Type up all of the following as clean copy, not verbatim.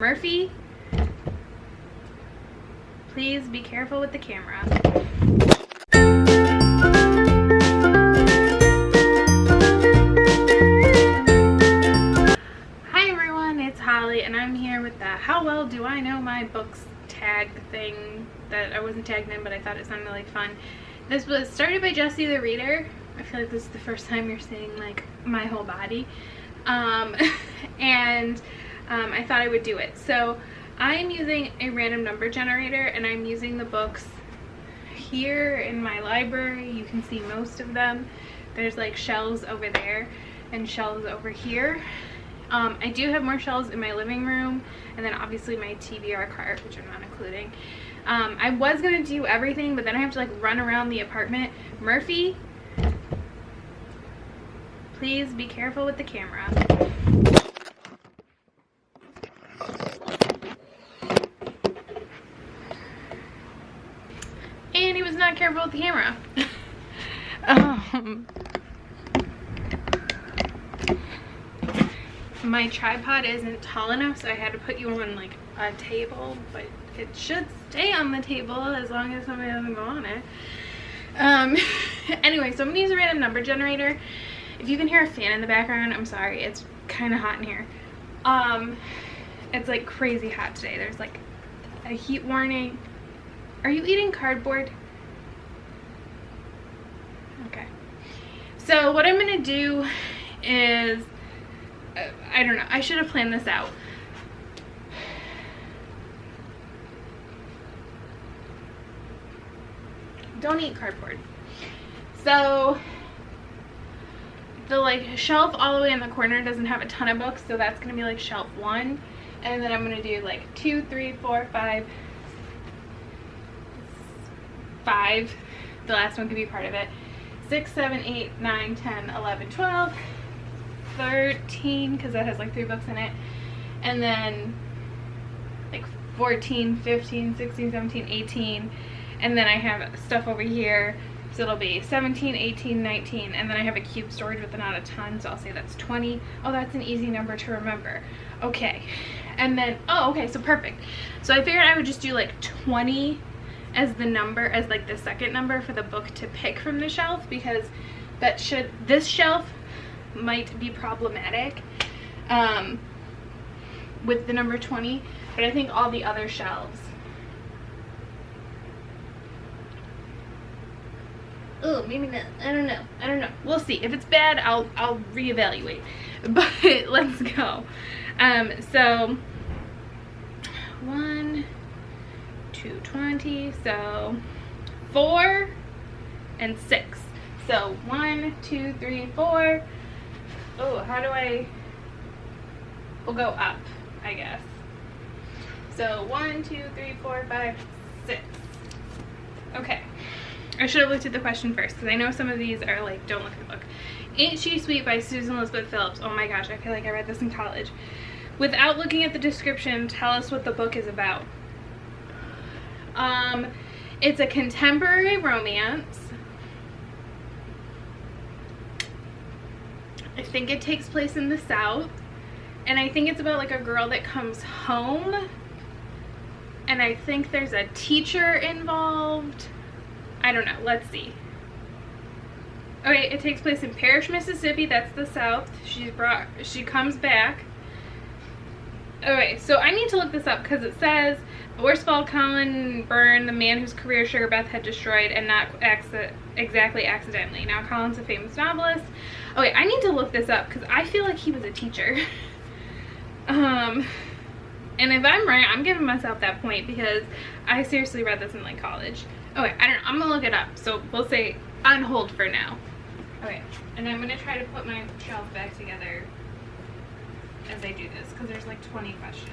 Murphy, please be careful with the camera. Hi everyone, it's Holly and I'm here with the How Well Do I Know My Books tag thing that I wasn't tagged in, but I thought it sounded like fun. This was started by Jessie the Reader. I feel like this is the first time you're seeing like my whole body. I thought I would do it. So I'm using a random number generator and I'm using the books here in my library. You can see most of them. There's like shelves over there and shelves over here. I do have more shelves in my living room and then obviously my TBR cart, which I'm not including. I was gonna do everything, but then I have to like run around the apartment. Murphy, please be careful with the camera. And he was not careful with the camera. My tripod isn't tall enough, so I had to put you on like a table, but it should stay on the table as long as somebody doesn't go on it. Anyway, so I'm gonna use a random number generator. If you can hear a fan in the background, I'm sorry, it's kind of hot in here. It's like crazy hot today. There's like a heat warning. Are you eating cardboard? Okay. So what I'm gonna do is, I don't know, I should have planned this out. Don't eat cardboard. So the like shelf all the way in the corner doesn't have a ton of books, so that's gonna be like shelf 1, and then I'm gonna do like 2, 3, 4, 5. The last one could be part of it. 6, 7, 8, 9, 10, 11, 12, 13, because that has like 3 books in it, and then like 14, 15, 16, 17, 18, and then I have stuff over here, so it'll be 17, 18, 19, and then I have a cube storage with not a ton, so I'll say that's 20. Oh, that's an easy number to remember. Okay, and then, oh, okay, so perfect. So I figured I would just do like 20 as the number, as like the second number for the book to pick from the shelf, because this shelf might be problematic with the number 20, but I think all the other shelves, oh, maybe not, I don't know, we'll see. If it's bad, I'll reevaluate, but let's go. So 1, 2, 20, so 4 and 6. So 1, 2, 3, 4. Oh, how do we'll go up, I guess. So 1, 2, 3, 4, 5, 6. Okay. I should have looked at the question first, because I know some of these are like, don't look at the book. Ain't She Sweet by Susan Elizabeth Phillips. Oh my gosh, I feel like I read this in college. Without looking at the description, tell us what the book is about. It's a contemporary romance. I think it takes place in the South, and I think it's about like a girl that comes home, and I think there's a teacher involved. I don't know, let's see. Okay, it takes place in Parrish, Mississippi, that's the South. She comes back. Okay, so I need to look this up because it says the worst of all, Colin Byrne, the man whose career Sugar Beth had destroyed, and not exactly accidentally. Now Colin's a famous novelist. Okay, I need to look this up because I feel like he was a teacher. And if I'm right, I'm giving myself that point because I seriously read this in like college. Okay, I don't know, I'm gonna look it up. So we'll say on hold for now. Okay, and I'm gonna try to put my shelf back together as I do this because there's like 20 questions.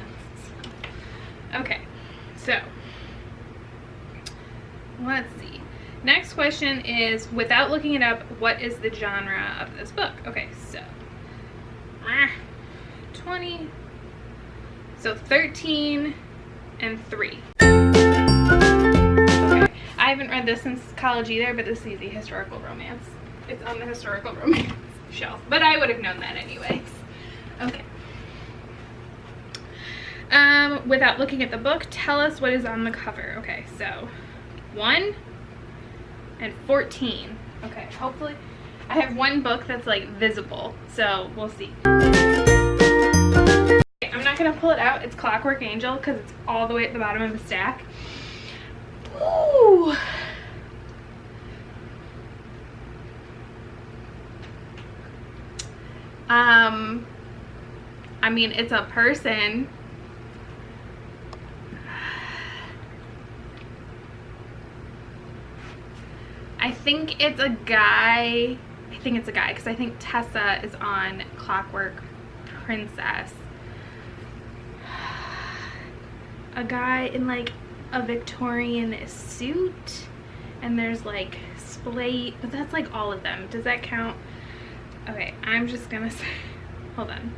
Okay, so let's see. Next question is, without looking it up, what is the genre of this book? Okay, so 20, so 13 and 3. Okay, I haven't read this since college either, but this is easy. Historical romance. It's on the historical romance shelf, but I would have known that anyways. Okay. Without looking at the book, tell us what is on the cover. Okay, so 1 and 14. Okay, hopefully I have one book that's like visible, so we'll see. Okay, I'm not gonna pull it out. It's Clockwork Angel because it's all the way at the bottom of the stack. Ooh. I mean, it's a person. I think it's a guy. I think it's a guy because I think Tessa is on Clockwork Princess. A guy in like a Victorian suit, and there's like splay, but that's like all of them. Does that count? Okay, I'm just gonna say, hold on.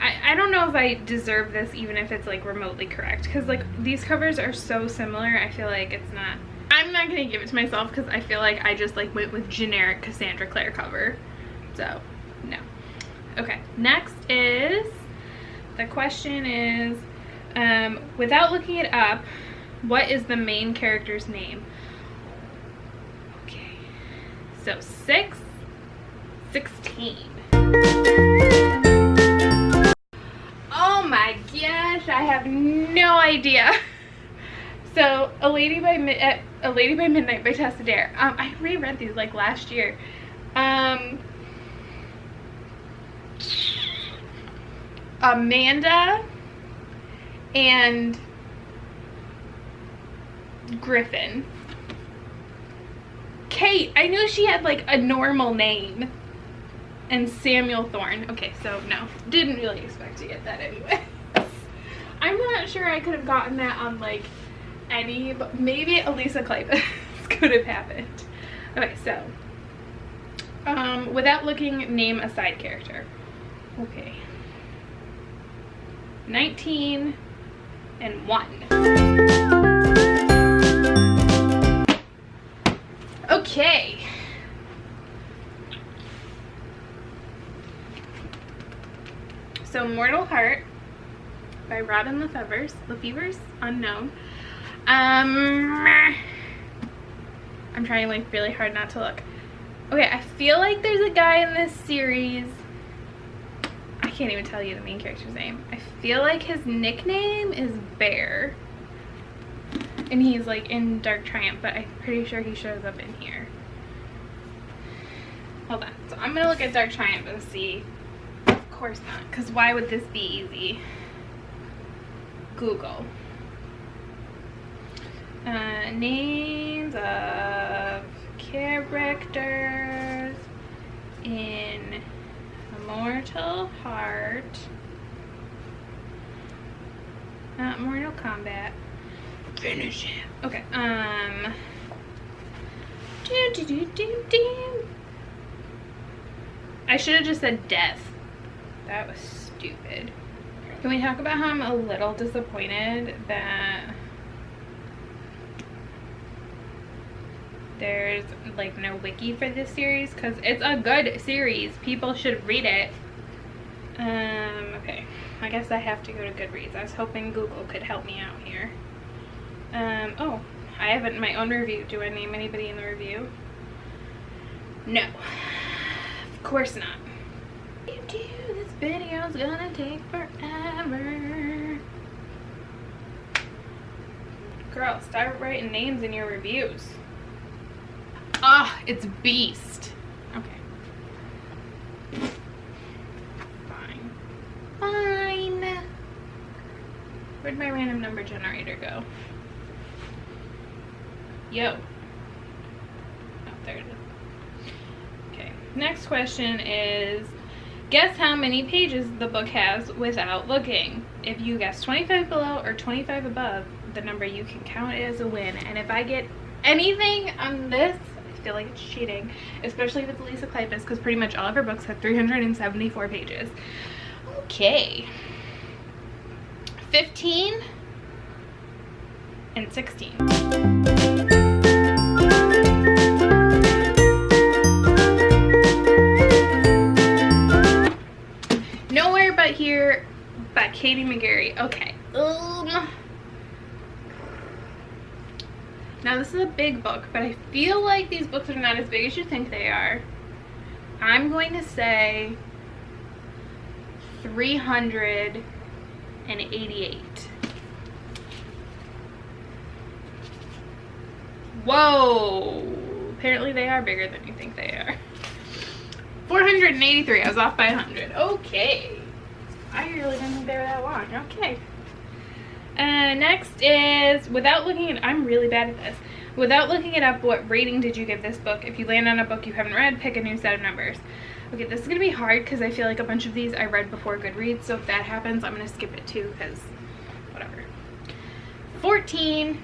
I don't know if I deserve this even if it's like remotely correct, because like these covers are so similar. I feel like it's not. I'm not gonna give it to myself because I feel like I just like went with generic Cassandra Clare cover, so no. Okay, next is, the question is, without looking it up, what is the main character's name? Okay, so 16. Oh my gosh, I have no idea. So, A Lady by Midnight by Tessa Dare. I reread these like last year. Amanda and Griffin. Kate, I knew she had like a normal name. And Samuel Thorne. Okay, so no, didn't really expect to get that anyway. I'm not sure I could have gotten that on like any, but maybe Elisa Kleypas could have happened. Okay, so without looking, name a side character. Okay, 19 and 1. Okay. So Mortal Heart by Robin Lefevers, unknown. I'm trying like really hard not to look. Okay, I feel like there's a guy in this series. I can't even tell you the main character's name. I feel like his nickname is Bear. And he's like in Dark Triumph, but I'm pretty sure he shows up in here. Hold on. So I'm gonna look at Dark Triumph and see. Of course not, because why would this be easy? Google. Names of characters in Mortal Heart. Mortal Kombat. Finish it. Okay. I should have just said death. That was stupid. Can we talk about how I'm a little disappointed that there's like no wiki for this series? Because it's a good series. People should read it. Okay. I guess I have to go to Goodreads. I was hoping Google could help me out here. Oh, I have it in my own review. Do I name anybody in the review? No. Of course not. This video's gonna take forever. Girl, start writing names in your reviews. Ah, it's Beast. Okay. Fine. Fine. Where'd my random number generator go? Yo. Oh, there it is. Okay. Next question is, guess how many pages the book has without looking. If you guess 25 below or 25 above the number, you can count it as a win. And if I get anything on this, I feel like it's cheating, especially if it's Elisa Kleypas, because pretty much all of her books have 374 pages. Okay. 15 and 16. Nowhere But Here by Katie McGarry. Okay. Now this is a big book, but I feel like these books are not as big as you think they are. I'm going to say 388. Whoa! Apparently they are bigger than you think they are. 483. I was off by 100. Okay. I really didn't think they were that long. Okay. Next is, without looking at, I'm really bad at this. Without looking it up, what rating did you give this book? If you land on a book you haven't read, pick a new set of numbers. Okay, this is going to be hard because I feel like a bunch of these I read before Goodreads, so if that happens, I'm going to skip it too because whatever. 14,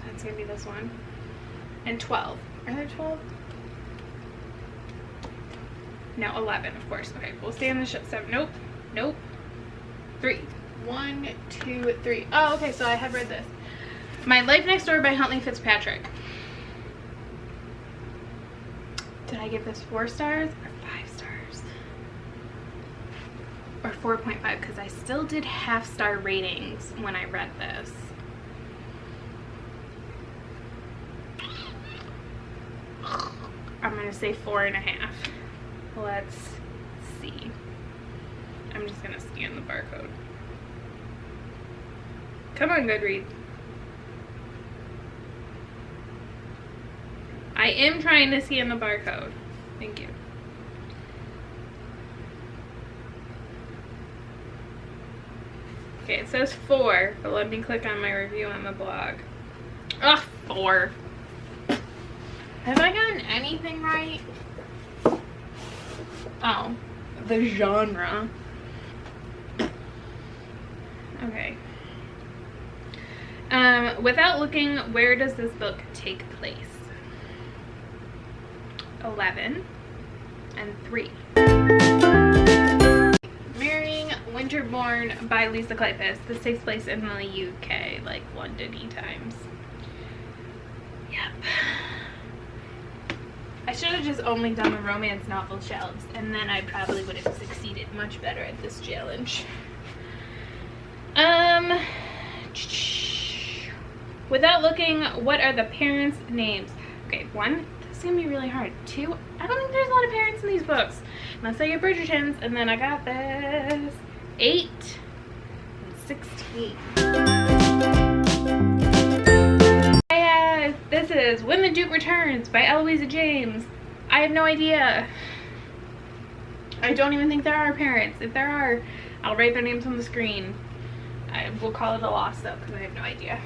that's going to be this one, and 12. Are there 12? No, 11, of course. Okay, we'll stay on the show. 7, nope, nope. 3. 1, 2, 3. Oh, okay, so I have read this. My Life Next Door by Huntley Fitzpatrick. Did I give this 4 stars or 5 stars? Or 4.5, because I still did half-star ratings when I read this. I'm going to say 4.5. Let's see. I'm just going to scan the barcode. Come on, Goodreads. I am trying to scan the barcode. Thank you. Okay, it says 4, but let me click on my review on the blog. Ugh, 4. Have I gotten anything right? Oh, the genre. Okay. Without looking, where does this book take place? 11 and 3. Marrying Winterbourne by Lisa Kleypas. This takes place in the UK, like London-y times. Yep. I should have just only done the romance novel shelves, and then I probably would have succeeded much better at this challenge. Without looking, what are the parents' names? Okay, 1, this is gonna be really hard. 2, I don't think there's a lot of parents in these books. Unless I get Bridgerton's, and then I got this. 8 and 16. This is When the Duke Returns by Eloisa James. I have no idea. I don't even think there are parents. If there are, I'll write their names on the screen. I will call it a loss though, because I have no idea.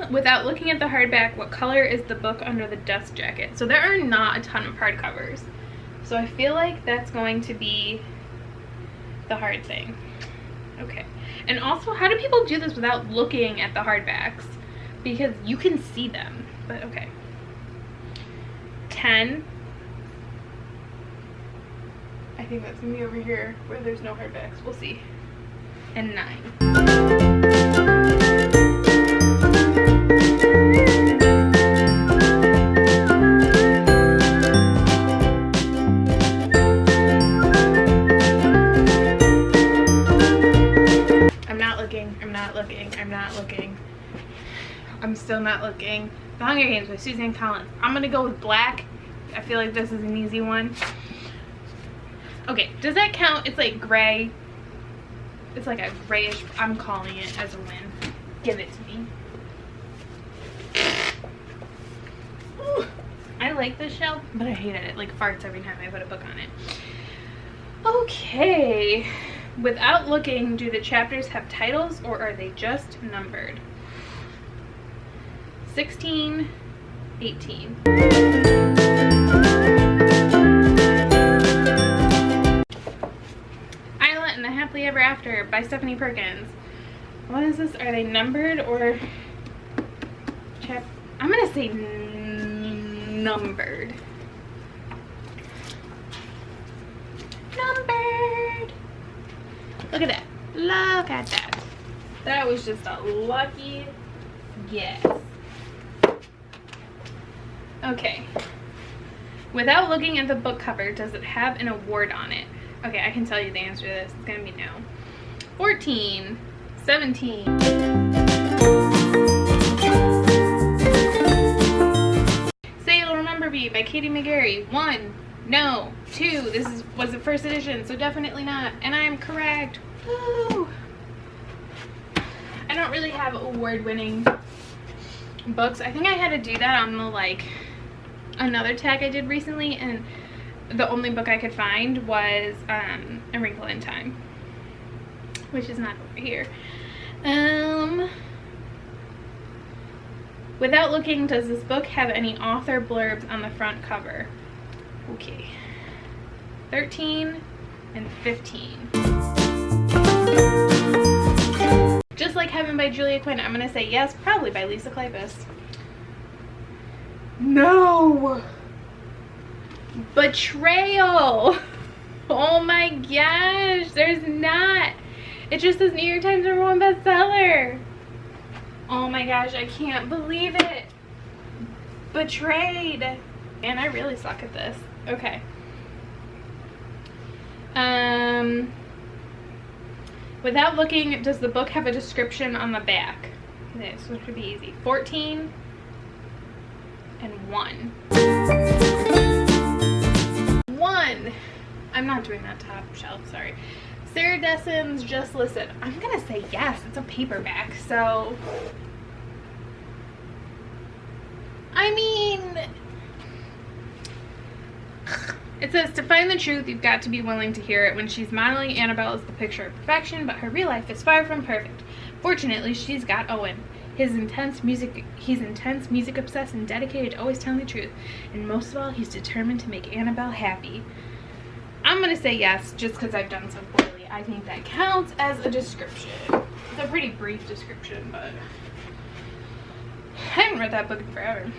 Without looking at the hardback, what color is the book under the dust jacket? So there are not a ton of hardcovers. So I feel like that's going to be the hard thing. Okay. And also, how do people do this without looking at the hardbacks? Because you can see them. But okay. 10. I think that's gonna be over here where there's no hardbacks. We'll see. And 9. I'm still not looking. The Hunger Games by Suzanne Collins. I'm gonna go with black. I feel like this is an easy one. Okay, does that count? It's like gray. It's like a grayish. I'm calling it as a win. Give it to me. Ooh, I like this shelf, but I hate it. It like farts every time I put a book on it. Okay. Without looking, do the chapters have titles or are they just numbered? 16, 18. Isla and the Happily Ever After by Stephanie Perkins. What is this? Are they numbered or I'm gonna say numbered. Numbered. Look at that. Look at that. That was just a lucky guess. Okay. Without looking at the book cover, does it have an award on it? Okay, I can tell you the answer to this. It's gonna be no. 14, 17. Say You'll Remember Me by Katie McGarry. 1, no. 2, was the first edition, so definitely not. And I'm correct. Woo! I don't really have award-winning books. I think I had to do that on the like another tag I did recently, and the only book I could find was A Wrinkle in Time, which is not over here. Without looking, does this book have any author blurbs on the front cover? Okay. 13 and 15. Just Like Heaven by Julia Quinn. I'm gonna say yes, probably by Lisa Kleypas. No! Betrayal! Oh my gosh, there's not. It just says New York Times #1 bestseller. Oh my gosh, I can't believe it. Betrayed. And I really suck at this. Okay. Without looking, does the book have a description on the back? This would be easy. 14 and 1. 1. I'm not doing that top shelf, sorry. Sarah Dessen's Just Listen. I'm gonna say yes, it's a paperback, so I mean, it says, to find the truth, you've got to be willing to hear it. When she's modeling, Annabelle is the picture of perfection, but her real life is far from perfect. Fortunately, she's got Owen. He's intense music obsessed and dedicated to always telling the truth. And most of all, he's determined to make Annabelle happy. I'm gonna say yes, just because I've done so poorly. I think that counts as a description. It's a pretty brief description, but I haven't read that book in forever.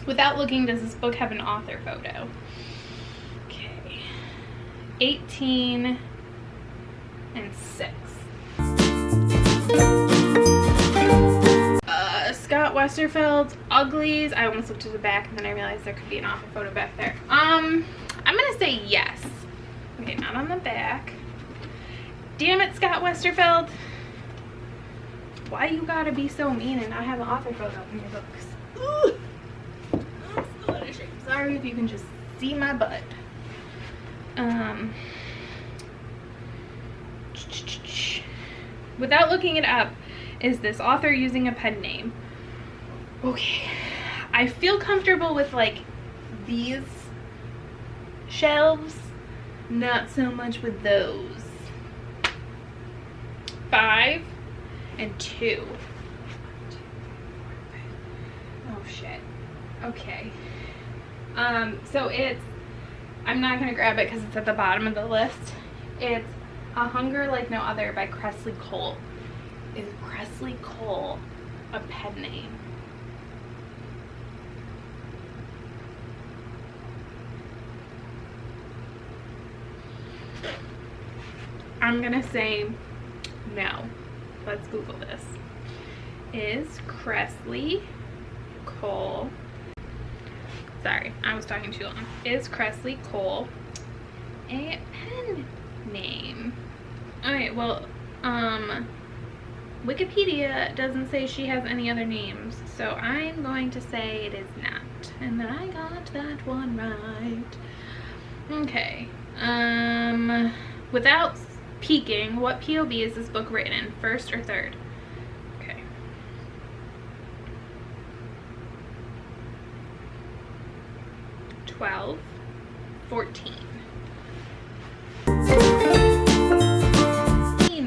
Without looking, does this book have an author photo? Okay. 18 and 6. Scott Westerfeld's Uglies. I almost looked to the back and then I realized there could be an author photo back there. I'm gonna say yes. Okay, not on the back. Damn it, Scott Westerfeld. Why you gotta be so mean and not have an author photo in your books? Ooh. I'm still in a shape. Sorry if you can just see my butt. Without looking it up, is this author using a pen name? Okay, I feel comfortable with like these shelves, not so much with those. 5 and 2. Oh shit. Okay. So it's, I'm not gonna grab it because it's at the bottom of the list. It's A Hunger Like No Other by Cressley Cole. Is Cressley Cole a pen name? I'm gonna say no. Let's Google this. Is Cressley Cole, sorry, I was talking too long. Is Cressley Cole a pen name? Alright, well, Wikipedia doesn't say she has any other names, so I'm going to say it is not. And I got that one right. Okay. Without peeking, what POV is this book written in? First or third? Okay. $12, 14.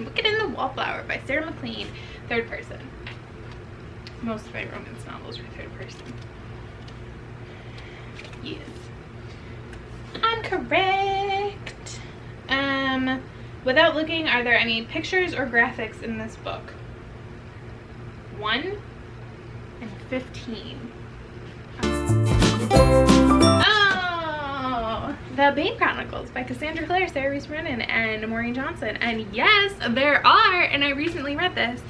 Wicked in the Wallflower by Sarah McLean, third person. Most of my romance novels are third person. Yes. I'm correct. Without looking, are there any pictures or graphics in this book? 1 and 15. Oh, The Bait Panicles by Cassandra Clare, Sarah Reese Brennan, and Maureen Johnson. And yes, there are, and I recently read this,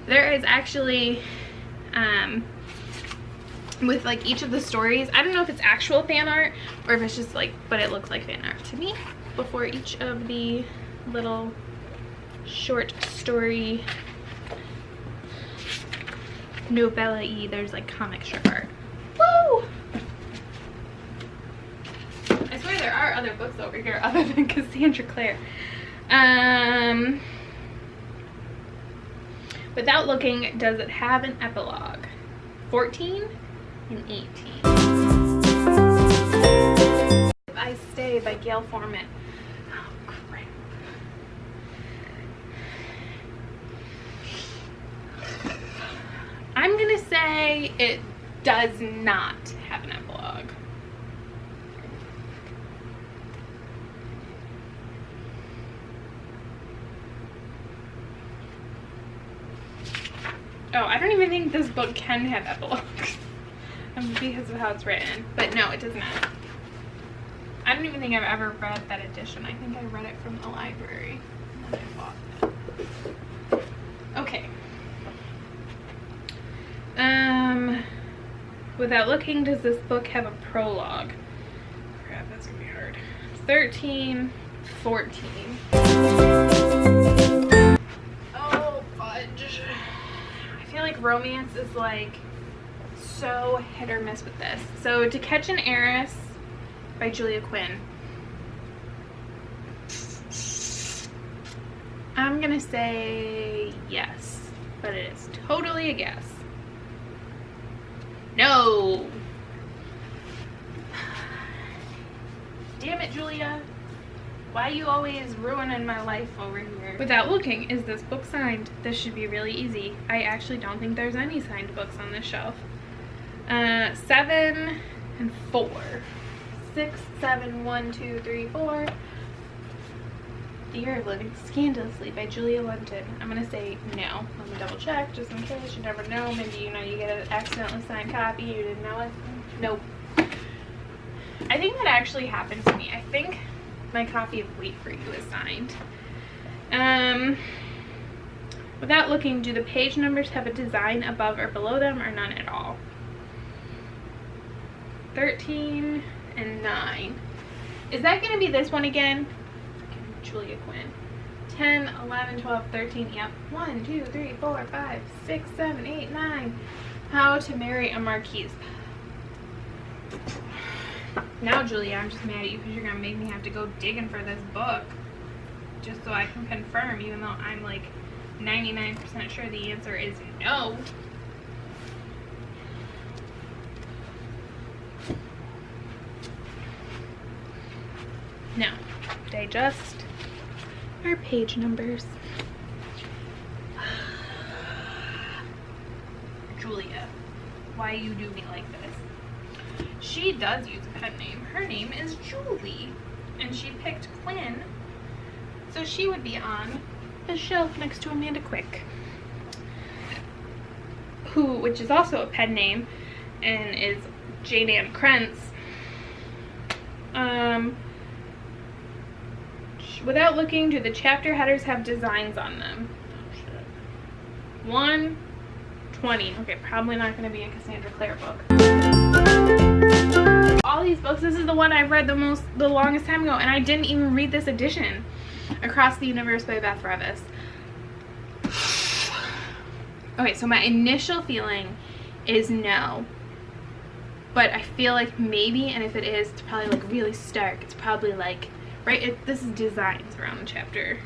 there is actually with like each of the stories. I don't know if it's actual fan art or if it's just like, but it looks like fan art to me. Before each of the little short story novella-y, there's like comic strip art. Woo! I swear there are other books over here other than Cassandra Clare. Without looking, does it have an epilogue? 14 and 18. If I Stay by Gail Forman. Oh, crap. I'm gonna say it does not have an epilogue. Oh, I don't even think this book can have epilogues because of how it's written. But no, it does not. I don't even think I've ever read that edition. I think I read it from the library and then I bought it. Okay. Without looking, does this book have a prologue? Crap, that's gonna be hard. 13, 14. Oh, fudge. I feel like romance is like so hit or miss with this. So To Catch an Heiress by Julia Quinn. I'm gonna say yes, but it is totally a guess. No! Damn it, Julia. Why are you always ruining my life over here? Without looking, is this book signed? This should be really easy. I actually don't think there's any signed books on this shelf. 7 and 4. 6, 7, 1, 2, 3, 4. The Year of Living Scandalously by Julia Linton. I'm gonna say no. Let me double check just in case. You never know. Maybe you get an accidentally signed copy. You didn't know it. Nope. I think that actually happened to me. I think my copy of Wait For You is signed. Without looking, do the page numbers have a design above or below them or none at all? 13 and 9. Is that going to be this one again? Julia Quinn. 10, 11, 12, 13. Yep. 1, 2, 3, 4, 5, 6, 7, 8, 9. How to Marry a Marquise. Now, Julia, I'm just mad at you because you're going to make me have to go digging for this book just so I can confirm, even though I'm like 99% sure the answer is no. Now, digest our page numbers. Julia, why you do me like this? She does use a pen name. Her name is Julie, and she picked Quinn, so she would be on the shelf next to Amanda Quick, which is also a pen name, and is Jane Ann Krentz. Without looking, do the chapter headers have designs on them? Oh, shit. 1, 20. Okay, probably not going to be a Cassandra Clare book. All these books, this is the one I've read the longest time ago, and I didn't even read this edition. Across the Universe by Beth Revis. Okay, so my initial feeling is no. But I feel like maybe, and if it is, it's probably like really stark. It's probably like, right, this is designs around the chapter.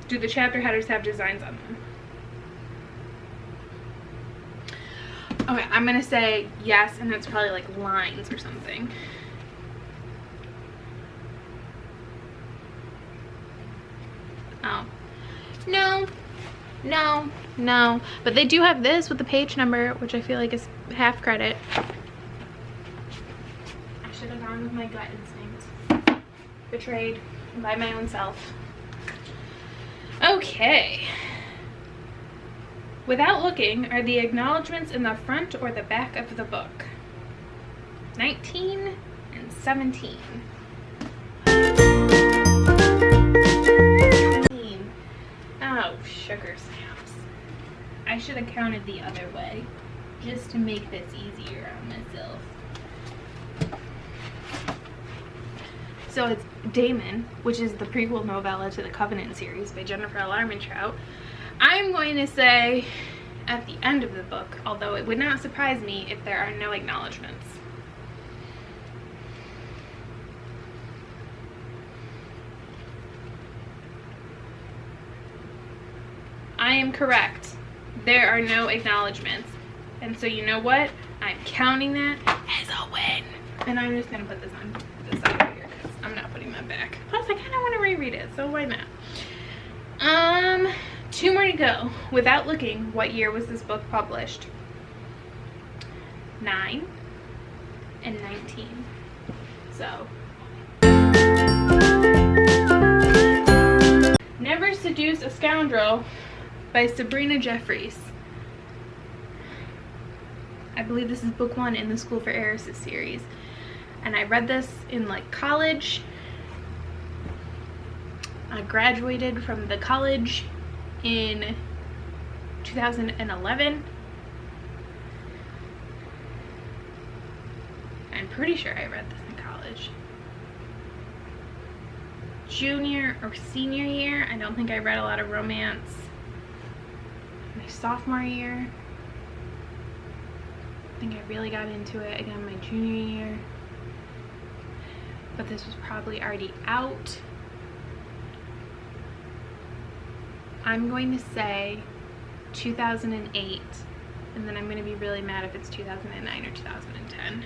Do the chapter headers have designs on them? Okay, I'm gonna say yes, and it's probably like lines or something. Oh. No. No. No. But they do have this with the page number, which I feel like is half credit. I should have gone with my gut instinct. Betrayed by my own self. Okay. Without looking, are the acknowledgements in the front or the back of the book? 19 and 17. Oh, sugar snaps. I should have counted the other way. just to make this easier on myself. So it's Damon, which is the prequel novella to the Covenant series by Jennifer L. Armentrout. I'm going to say at the end of the book, although it would not surprise me if there are no acknowledgments. I am correct. There are no acknowledgments. And so you know what? I'm counting that as a win. And I'm just going to put this on this side over here because I'm not putting that back. Plus, I kind of want to reread it, so why not? 2 more to go. Without looking, what year was this book published? 9 and 19. So. Never Seduce a Scoundrel by Sabrina Jeffries. I believe this is book 1 in the School for Heiresses series. And I read this in like college. I graduated from the college in 2011. I'm pretty sure I read this in college. Junior or senior year, I don't think I read a lot of romance. My sophomore year, I think I really got into it again my junior year. But this was probably already out. I'm going to say 2008, and then I'm going to be really mad if it's 2009 or 2010.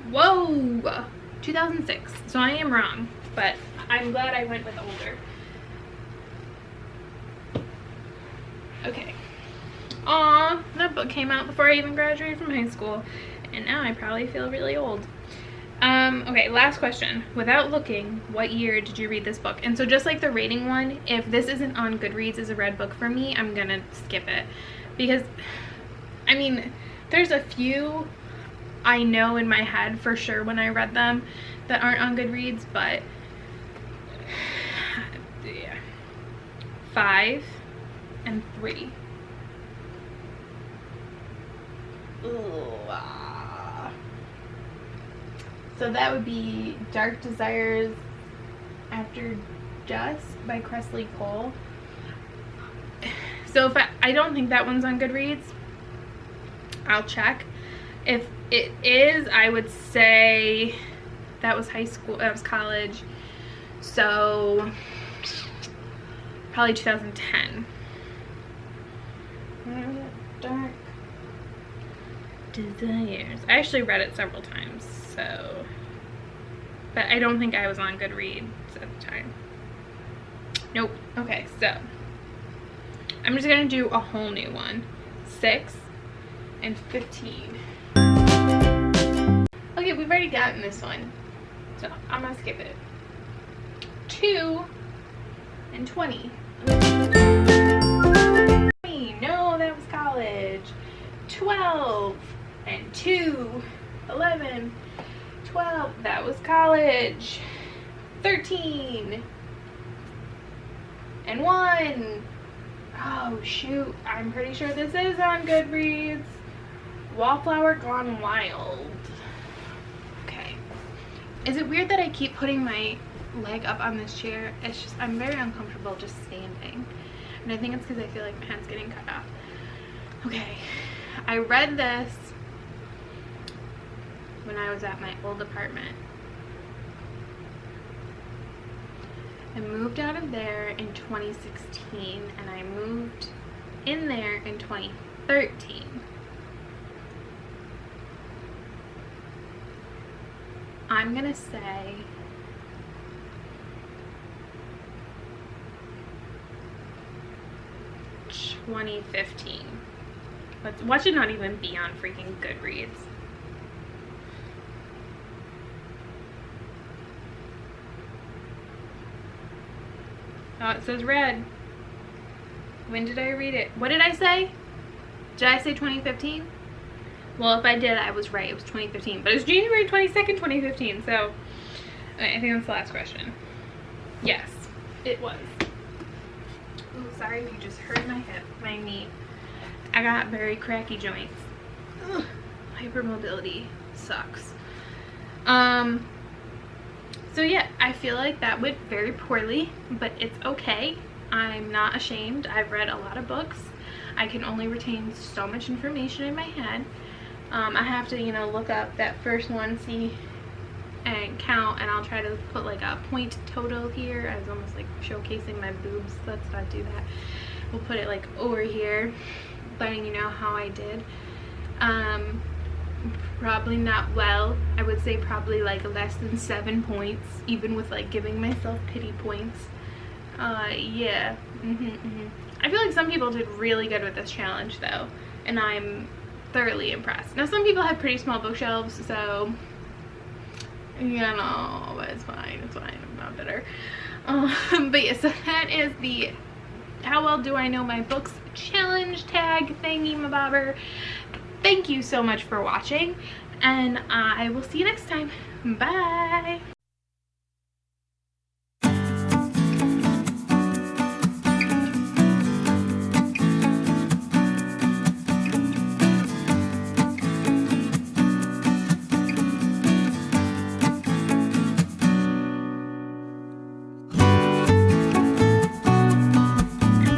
Whoa! 2006. So I am wrong, but I'm glad I went with older. Okay. Aw, that book came out before I even graduated from high school, and now I probably feel really old. Okay, last question. Without looking, what year did you read this book? And so just like the rating one, if this isn't on Goodreads as a read book for me, I'm gonna skip it. Because, I mean, there's a few I know in my head for sure when I read them that aren't on Goodreads, but yeah. 5 and 3. So that would be Dark Desires After Dusk by Cressley Cole. So if I don't think that one's on Goodreads. I'll check. If it is, I would say that was high school, that was college. So probably 2010. Dark Desires. I actually read it several times, so, but I don't think I was on Goodreads at the time. Nope. Okay, so I'm just gonna do a whole new one. 6 and 15. Okay, we've already gotten this one, so I'm gonna skip it. 2 and 20. No, that was college. 12 and 2. 11. 12. That was college. 13 and 1. Oh shoot, I'm pretty sure this is on Goodreads. Wallflower Gone Wild. Okay. Is it weird that I keep putting my leg up on this chair? It's just, I'm very uncomfortable just standing. And I think it's because I feel like my hand's getting cut off. Okay. I read this when I was at my old apartment. I moved out of there in 2016 and I moved in there in 2013. I'm gonna say $2015. But what should not even be on freaking Goodreads? Oh, it says red. When did I read it? What did I say? Did I say 2015? Well, if I did, I was right. It was 2015. But it was January 22nd, 2015. So, okay, I think that's the last question. Yes, it was. Ooh, sorry if you just hurt my hip, my knee. I got very cracky joints. Ugh, hypermobility sucks. So yeah, I feel like that went very poorly, but it's okay. I'm not ashamed. I've read a lot of books. I can only retain so much information in my head. I have to, you know, look up that first one, see and count, and I'll try to put like a point total here. I was almost like showcasing my boobs. Let's not do that. We'll put it like over here, letting you know how I did. Probably not well. I would say probably like less than 7 points, even with like giving myself pity points. Yeah. I feel like some people did really good with this challenge though, and I'm thoroughly impressed. Now some people have pretty small bookshelves, so you know, but it's fine, I'm not bitter. But yeah, so that is the how well do I know my books challenge tag thingy mabobber. Thank you so much for watching, and I will see you next time. Bye.